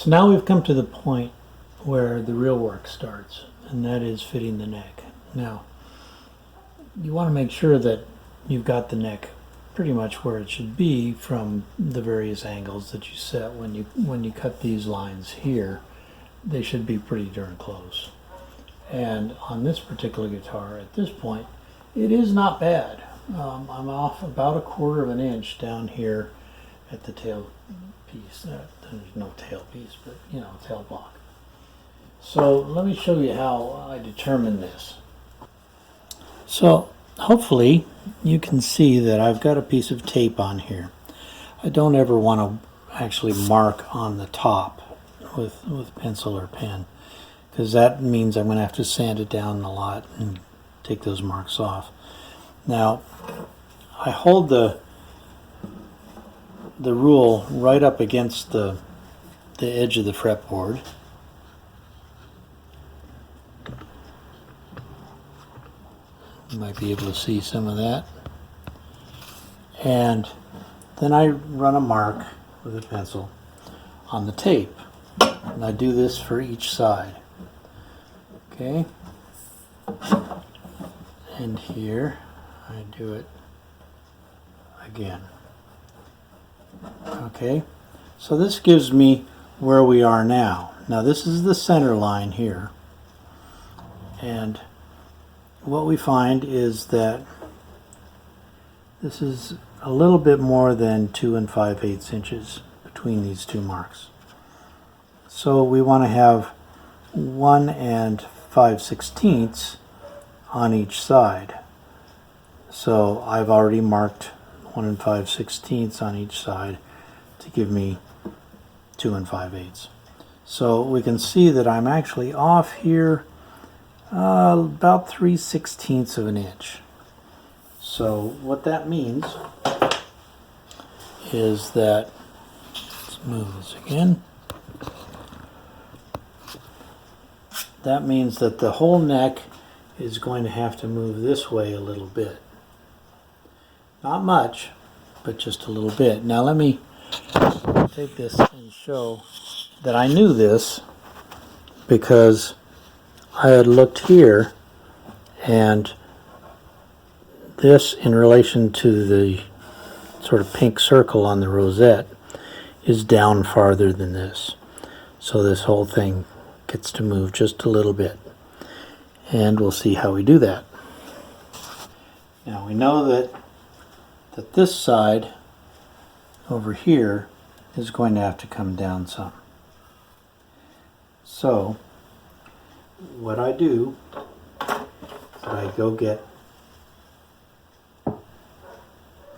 So now we've come to the point where the real work starts, and that is fitting the neck. Now, you want to make sure that you've got the neck pretty much where it should be from the various angles that you set. When you cut these lines here, they should be pretty darn close. And on this particular guitar, at this point, it is not bad. I'm off about 1/4 of an inch down here at the tail piece. There's no tail piece, but tail block. So let me show you how I determine this. So hopefully you can see that I've got a piece of tape on here. I don't ever want to actually mark on the top with pencil or pen, because that means I'm going to have to sand it down a lot and take those marks off. Now I hold the rule right up against the edge of the fretboard. You might be able to see some of that. And then I run a mark with a pencil on the tape. And I do this for each side. Okay? And here I do it again. Okay? So this gives me where we are now. Now this is the center line here. And what we find is that this is a little bit more than 2 5/8 inches between these two marks. So we want to have 1 5/16 on each side. So I've already marked 1 5/16 on each side to give me 2 5/8. So we can see that I'm actually off here about 3/16 of an inch. So what that means is that, let's move this again. That means that the whole neck is going to have to move this way a little bit. Not much, but just a little bit. Now let me take this and show that I knew this because I had looked here, and this in relation to the sort of pink circle on the rosette is down farther than this. So this whole thing gets to move just a little bit. And we'll see how we do that. Now we know that this side over here is going to have to come down some. So what I do is I go get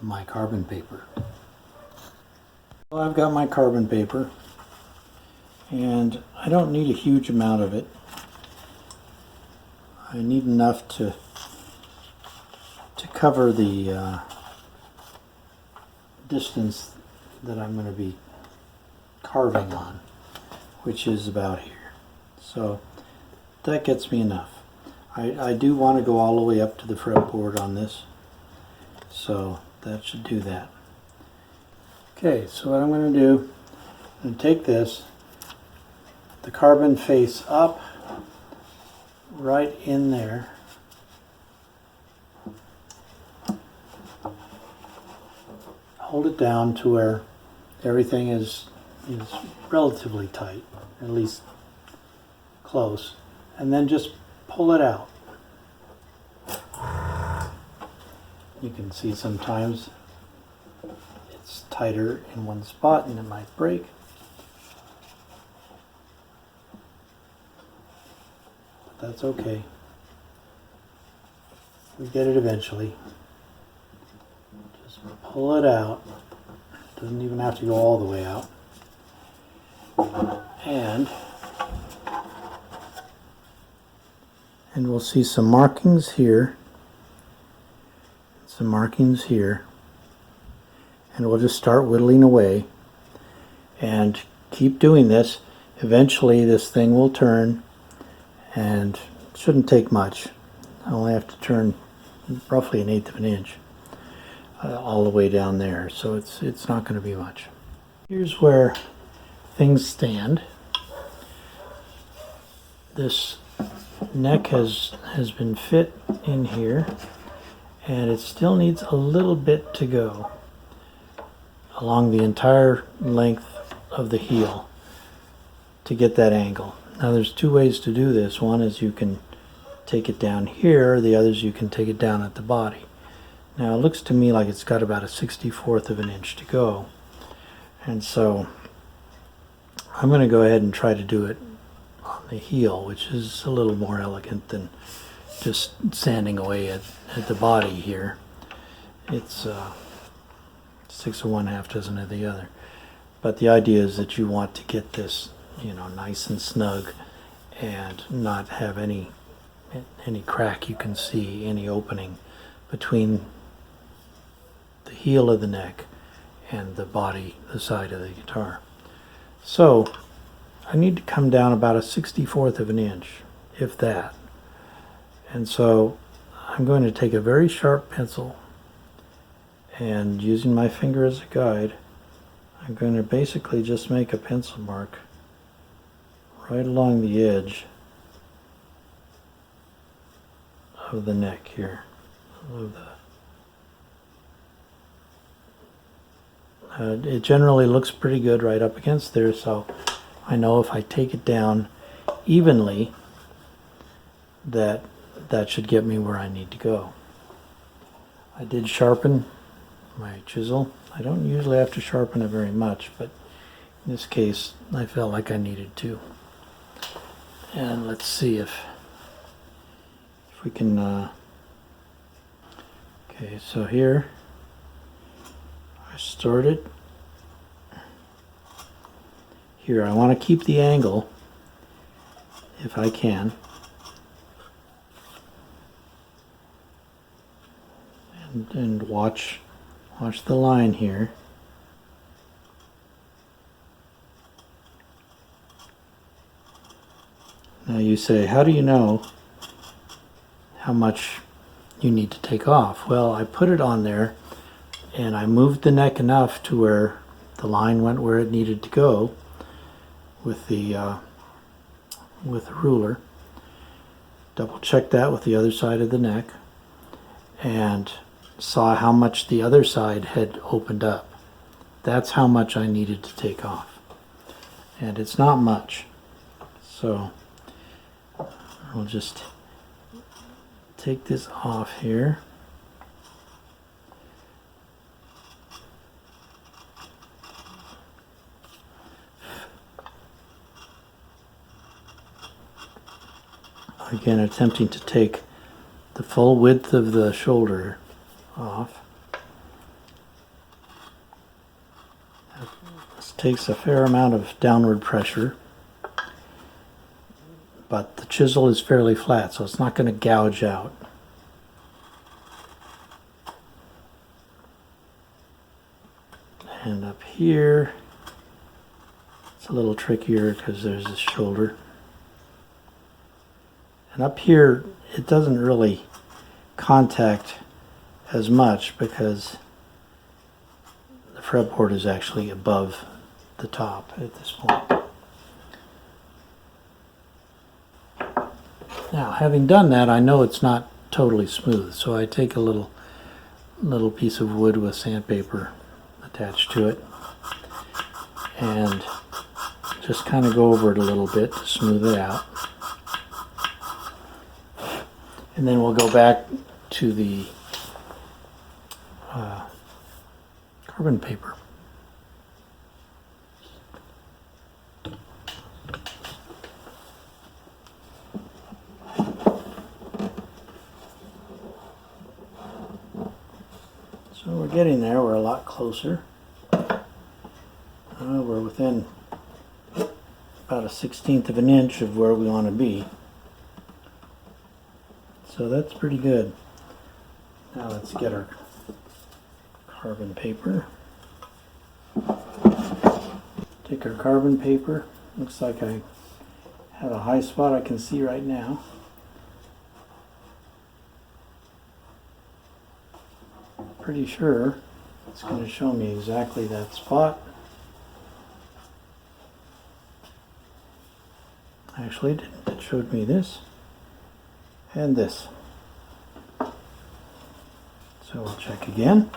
my carbon paper. Well, I've got my carbon paper, and I don't need a huge amount of it. I need enough to cover the distance that I'm going to be carving on, which is about here. So that gets me enough. I do want to go all the way up to the fretboard on this, so that should do that. Okay, so what I'm going to do, I'm going to take this, the carbon face up, right in there, hold it down to where everything is relatively tight, at least close, and then just pull it out. You can see sometimes it's tighter in one spot and it might break. But that's okay. We get it eventually. Just pull it out. Doesn't even have to go all the way out. And we'll see some markings here, some markings here, and we'll just start whittling away and keep doing this. Eventually this thing will turn, and it shouldn't take much. I only have to turn roughly 1/8 of an inch all the way down there, so it's not going to be much. Here's where things stand. this neck has been fit in here, and it still needs a little bit to go along the entire length of the heel to get that angle. Now there's two ways to do this. One is you can take it down here, the other is you can take it down at the body. Now it looks to me like it's got about a 64th of an inch to go, and so I'm going to go ahead and try to do it on the heel, which is a little more elegant than just sanding away at the body here. It's 6 of one, half dozen of the other. But the idea is that you want to get this, nice and snug and not have any crack you can see, any opening between the heel of the neck and the body, the side of the guitar. So I need to come down about a 64th of an inch, if that. And so I'm going to take a very sharp pencil, and using my finger as a guide, I'm going to basically just make a pencil mark right along the edge of the neck here. It generally looks pretty good right up against there, so I know if I take it down evenly that should get me where I need to go. I did sharpen my chisel. I don't usually have to sharpen it very much, but in this case I felt like I needed to. And let's see if we can okay, so here I started here. I want to keep the angle if I can, and watch the line here. Now you say, how do you know how much you need to take off? Well, I put it on there and I moved the neck enough to where the line went where it needed to go with the ruler. Double checked that with the other side of the neck and saw how much the other side had opened up. That's how much I needed to take off, and it's not much. So I'll just take this off here. Again, attempting to take the full width of the shoulder off. This takes a fair amount of downward pressure, but the chisel is fairly flat, so it's not going to gouge out. And up here, it's a little trickier because there's this shoulder. And up here, it doesn't really contact as much because the fretboard is actually above the top at this point. Now, having done that, I know it's not totally smooth, so I take a little piece of wood with sandpaper attached to it and just kind of go over it a little bit to smooth it out. And then we'll go back to the carbon paper. So we're getting there. We're a lot closer. We're within about a 1/16 of an inch of where we want to be. So that's pretty good. Now let's get our carbon paper. Take our carbon paper. Looks like I have a high spot I can see right now. Pretty sure it's going to show me exactly that spot. Actually, it didn't. It showed me this and this. So we'll check again.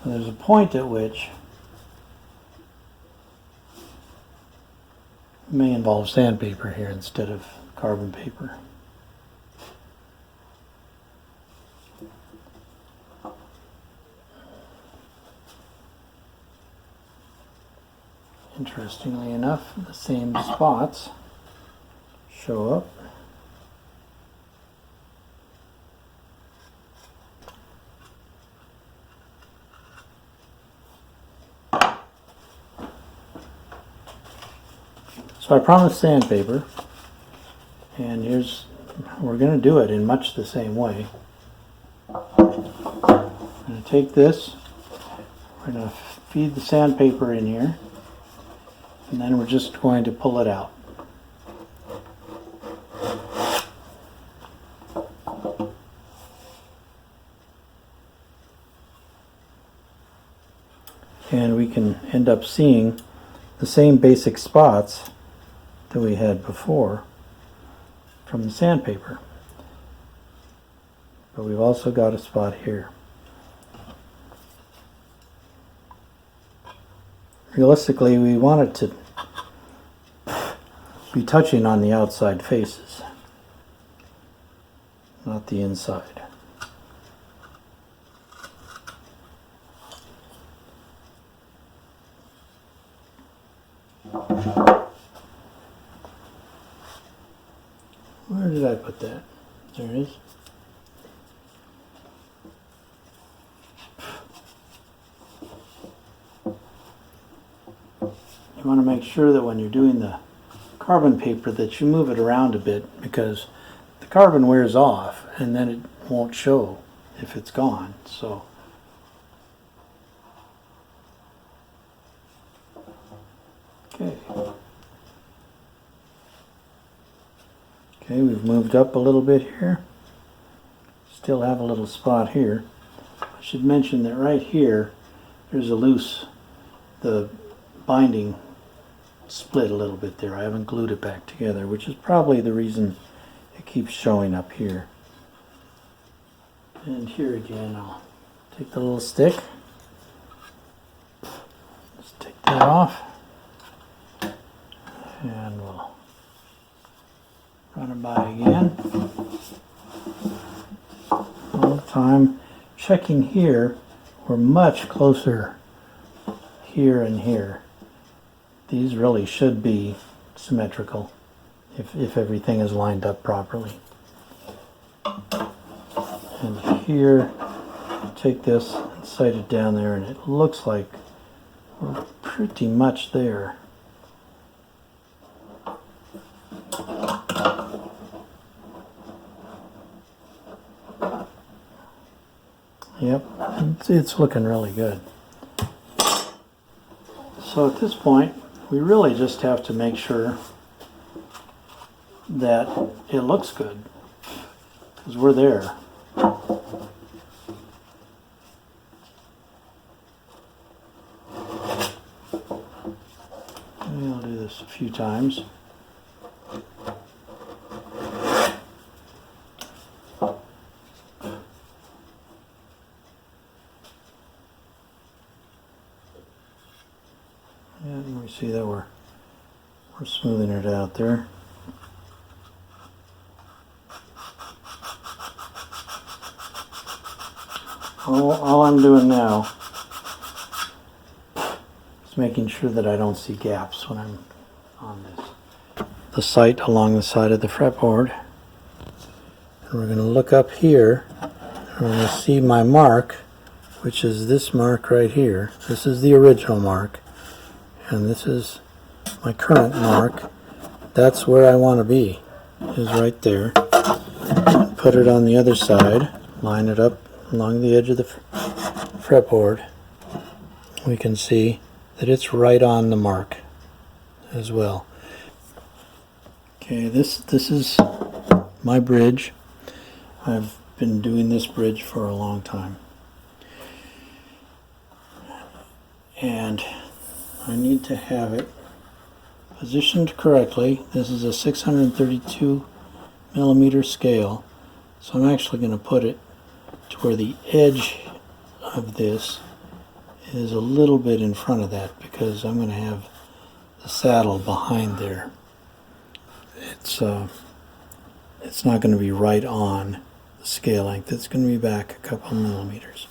There's a point at which it may involve sandpaper here instead of carbon paper. Interestingly enough, the same spots show up. So I promised sandpaper, and we're going to do it in much the same way. I'm going to take this, we're going to feed the sandpaper in here, and then we're just going to pull it out. And we can end up seeing the same basic spots that we had before from the sandpaper. But we've also got a spot here. Realistically, we want it to be touching on the outside faces, not the inside. Where did I put that? There it is. You want to make sure that when you're doing the carbon paper that you move it around a bit, because the carbon wears off and then it won't show if it's gone. So Okay, we've moved up a little bit here. Still have a little spot here. I should mention that right here, there's the binding split a little bit there. I haven't glued it back together, which is probably the reason it keeps showing up here. And here again, I'll take the little stick. Just take that off. And we'll run it by again. All the time. Checking here, we're much closer here and here. These really should be symmetrical if everything is lined up properly. And here, take this and sight it down there, and it looks like we're pretty much there. Yep, it's looking really good. So at this point, we really just have to make sure that it looks good, because we're there. Maybe I'll do this a few times. And we see that we're smoothing it out there. All I'm doing now is making sure that I don't see gaps when I'm on this. The sight along the side of the fretboard. And we're going to look up here and we're going to see my mark, which is this mark right here. This is the original mark. And this is my current mark. That's where I want to be, is right there. Put it on the other side, line it up along the edge of the fretboard. We can see that it's right on the mark as well. Okay, this is my bridge. I've been doing this bridge for a long time. and I need to have it positioned correctly. This is a 632 millimeter scale, so I'm actually going to put it to where the edge of this is a little bit in front of that, because I'm going to have the saddle behind there. It's not going to be right on the scale length. It's going to be back a couple millimeters.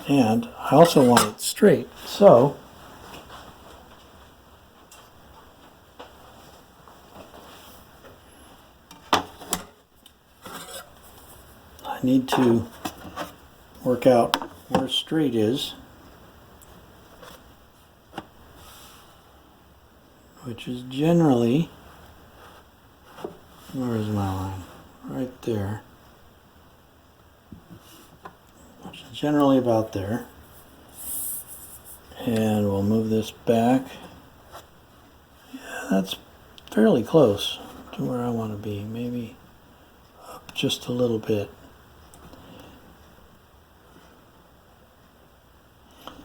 And I also want it straight, so I need to work out where straight is, which is generally, where is my line? Right there. Which is generally about there. And we'll move this back. Yeah, that's fairly close to where I want to be. Maybe up just a little bit.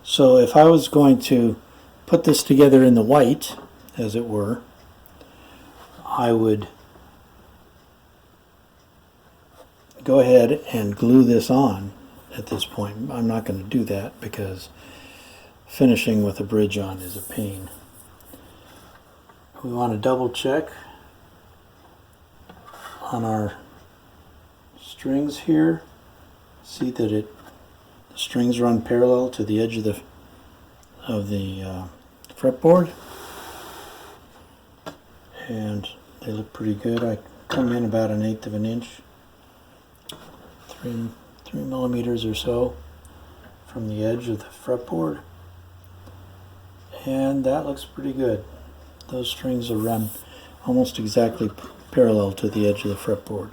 So if I was going to put this together in the white, as it were, I would go ahead and glue this on at this point. I'm not going to do that because finishing with a bridge on is a pain. We want to double check on our strings here. See that the strings run parallel to the edge of the fretboard, and they look pretty good. I come in about 1/8 of an inch, 3 millimeters or so from the edge of the fretboard, and that looks pretty good. Those strings will run almost exactly parallel to the edge of the fretboard.